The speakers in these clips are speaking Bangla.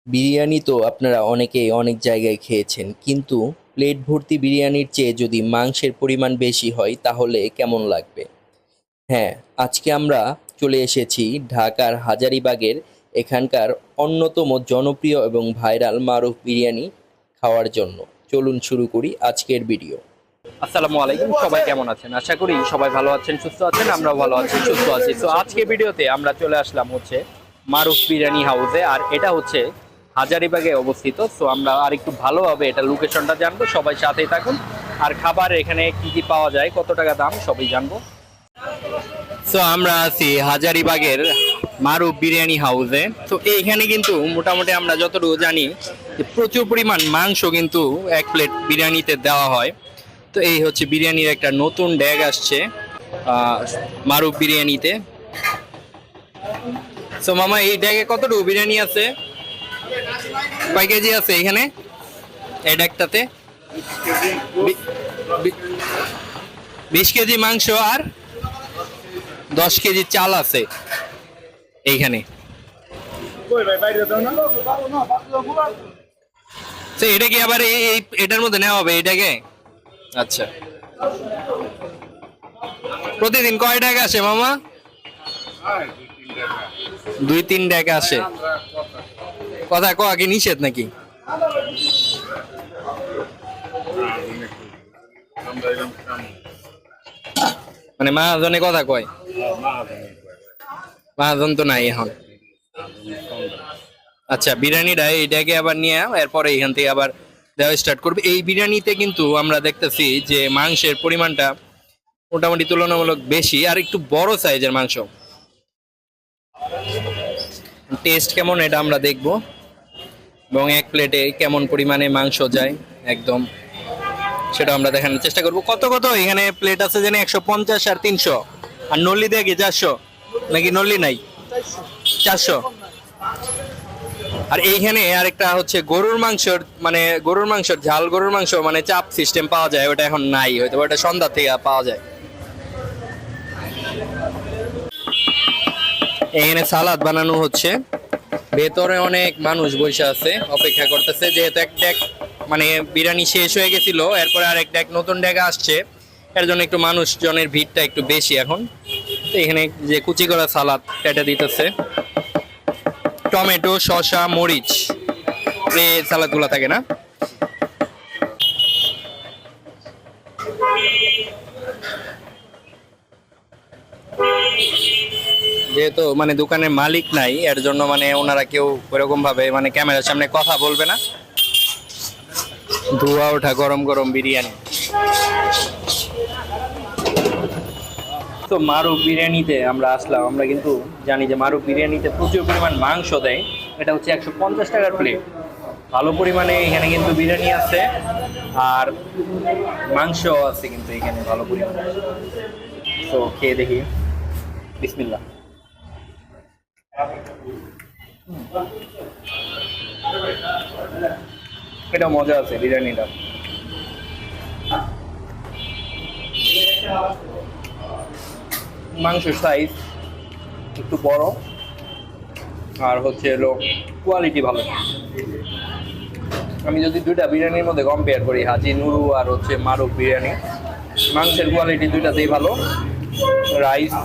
বিরিয়ানি তো আপনারা অনেকেই অনেক জায়গায় খেয়েছেন, কিন্তু প্লেট ভর্তি বিরিয়ানির চেয়ে যদি মাংসের পরিমাণ বেশি হয় তাহলে কেমন লাগবে? হ্যাঁ, আজকে আমরা চলে এসেছি ঢাকার হাজারীবাগের এখানকার অন্যতম জনপ্রিয় এবং ভাইরাল মারুফ বিরিয়ানি খাওয়ার জন্য। চলুন শুরু করি আজকের ভিডিও। আসসালামু আলাইকুম, সবাই কেমন আছেন? আশা করি সবাই ভালো আছেন, সুস্থ আছেন। আমরাও ভালো আছি, সুস্থ আছি। তো আজকে ভিডিওতে আমরা চলে আসলাম হচ্ছে মারুফ বিরিয়ানি হাউসে, আর এটা হচ্ছে হাজারীবাগে অবস্থিত। সো আমরা আর একটু ভালোভাবে এটা লোকেশনটা জানবো, সবাই সাথেই থাকুন। আর খাবার এখানে কি কি পাওয়া যায়, কত টাকা দাম, সবই জানবো। সো আমরা আছি হাজারীবাগের মারুফ বিরিয়ানি হাউসে। তো এইখানে কিন্তু মোটামুটি আমরা যতটুকু জানি যে প্রচুর পরিমাণ মাংস কিন্তু এক প্লেট বিরিয়ানিতে দেওয়া হয়। তো এই হচ্ছে বিরিয়ানির একটা নতুন ড্যাগ আসছে মারুফ বিরিয়ানিতে। সো মামা, এই ড্যাগে কতটুকু বিরিয়ানি আছে, কয় কেজি আছে এখানে এই ড্যাগটাতে? 20 কেজি মাংস আর 10 কেজি চাল আছে এইখানে। তো এটা কি আবার এটার মধ্যে নেওয়া হবে এটাকে? আচ্ছা, প্রতিদিন কয় ড্যাগ আসে মামা? 2-3 ড্যাগ আসে। কথা কয়া কি নিষেধ নাকি? মানে মহাজনে কথা কয়? মহাজন তো নাই এখন। আচ্ছা, বিরিয়ানিটা এইটাকে আবার নিয়ে এরপরে এখান থেকে আবার দেওয়া স্টার্ট করবে। এই বিরিয়ানিতে কিন্তু আমরা দেখতেছি যে মাংসের পরিমাণটা মোটামুটি তুলনামূলক বেশি, আর একটু বড় সাইজের মাংস। টেস্ট কেমন এটা আমরা দেখব, এবং এক প্লেটে কেমন পরিমাণে মাংস যায় একদম সেটা আমরা দেখানোর চেষ্টা করব। কত কত এখানে প্লেট আছে জানি? 150 আর 300। আর নল্লি দেয় কি 400 নাকি? নল্লি নাই, 400। আর এইখানে আরেকটা হচ্ছে গরুর মাংসর, মানে গরুর মাংসর ঝাল, গরুর মাংস মানে চাপ সিস্টেম পাওয়া যায়, ওটা এখন নাই, হয়তো ওটা সন্ধ্যা থেকে পাওয়া যায়। এখানে সালাদ বানানো হচ্ছে, ভেতরে অনেক মানুষ বসে আছে, অপেক্ষা করতেছে। যেহেতু এক ডেক মানে বিরিয়ানি শেষ হয়ে গেছিল, এরপরে আরেক ডেক নতুন ডেক আসছে, এর জন্য একটু মানুষজনের ভিড়টা একটু বেশি এখন। তো এখানে যে কুচি করা সালাদ কেটে দিতেছে, টমেটো, শসা, মরিচ, এই সালাদগুলো থাকে না? যেহেতু মানে দোকানের মালিক নাই, এর জন্য মানে ওনারা কেউ ওইরকম ভাবে মানে ক্যামেরার সামনে কথা বলবে না। ধোয়া ওঠা গরম গরম বিরিয়ানি। তো মারুফ বিরিয়ানিতে আমরা আসলাম। আমরা কিন্তু জানি যে মারুফ বিরিয়ানিতে প্রচুর পরিমাণ মাংস দেয়। এটা হচ্ছে 150 টাকার প্লেট। ভালো পরিমাণে এখানে কিন্তু বিরিয়ানি আছে, আর মাংস আছে কিন্তু এখানে ভালো পরিমাণে। তো খেয়ে দেখি, বিসমিল্লাহ। এটা মজা আছে বিরিয়ানিটা। মাংসের সাইজ একটু বড়, আর হচ্ছে এলো কোয়ালিটি ভালো। আমি যদি দুইটা বিরিয়ানির মধ্যে কম্পেয়ার করি, হাজি নুরু আর হচ্ছে মারুফ বিরিয়ানি, মাংসের কোয়ালিটি দুইটাতেই ভালো। রাইস,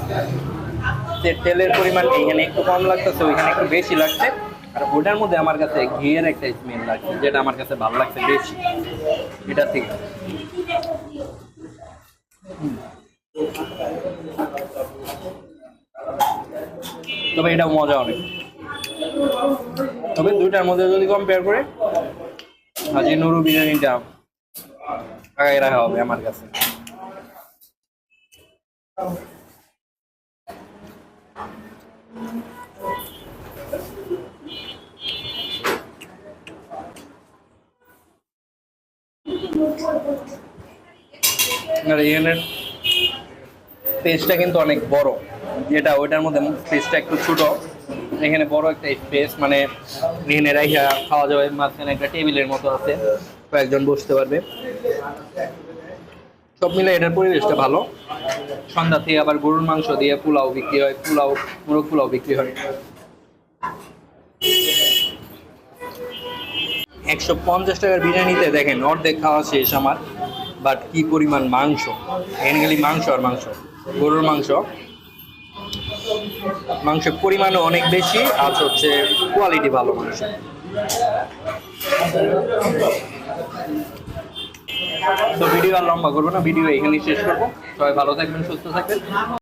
তেলের পরিমাণ এখানে একটু কম লাগতেছে, ওইখানে একটু বেশি লাগছে। আর ওটার মধ্যে আমার কাছে ঘিয়ের একটা স্মেল লাগছে, যেটা আমার কাছে ভালো লাগছে বেশি এটা থেকে। তবে এটাও মজা অনেক। তবে দুইটার মধ্যে যদি কম্পেয়ার করে, হাজি নুরু বিরিয়ানিটা আগায় রাখা হবে আমার কাছে। আর এখানের স্পেসটা কিন্তু অনেক বড়, যেটা ওইটার মধ্যে স্পেসটা একটু ছোট। এখানে বড় একটা স্পেস, মানে এখানে রাইখা খাওয়া যাবে। মাঝখানে একটা টেবিলের মতো আছে, কয়েকজন বসতে পারবে। সব মিলে এটার পরিবেশটা ভালো। সন্ধ্যা থেকে আবার গরুর মাংস দিয়ে পোলাও বিক্রি হয়, মোরগ পোলাও বিক্রি হয়। 150 টাকার বিরিয়ানিতে দেখেন অর্ধেক খাওয়া শেষ আমার। বাট কি পরিমাণ মাংস, এখানে গেলে মাংস আর মাংস, গরুর মাংস। মাংসের পরিমাণও অনেক বেশি, আর হচ্ছে কোয়ালিটি ভালো মাংস। তো ভিডিও আর লম্বা করবো না, ভিডিও এখানেই শেষ করবো। সবাই ভালো থাকবেন, সুস্থ থাকবেন।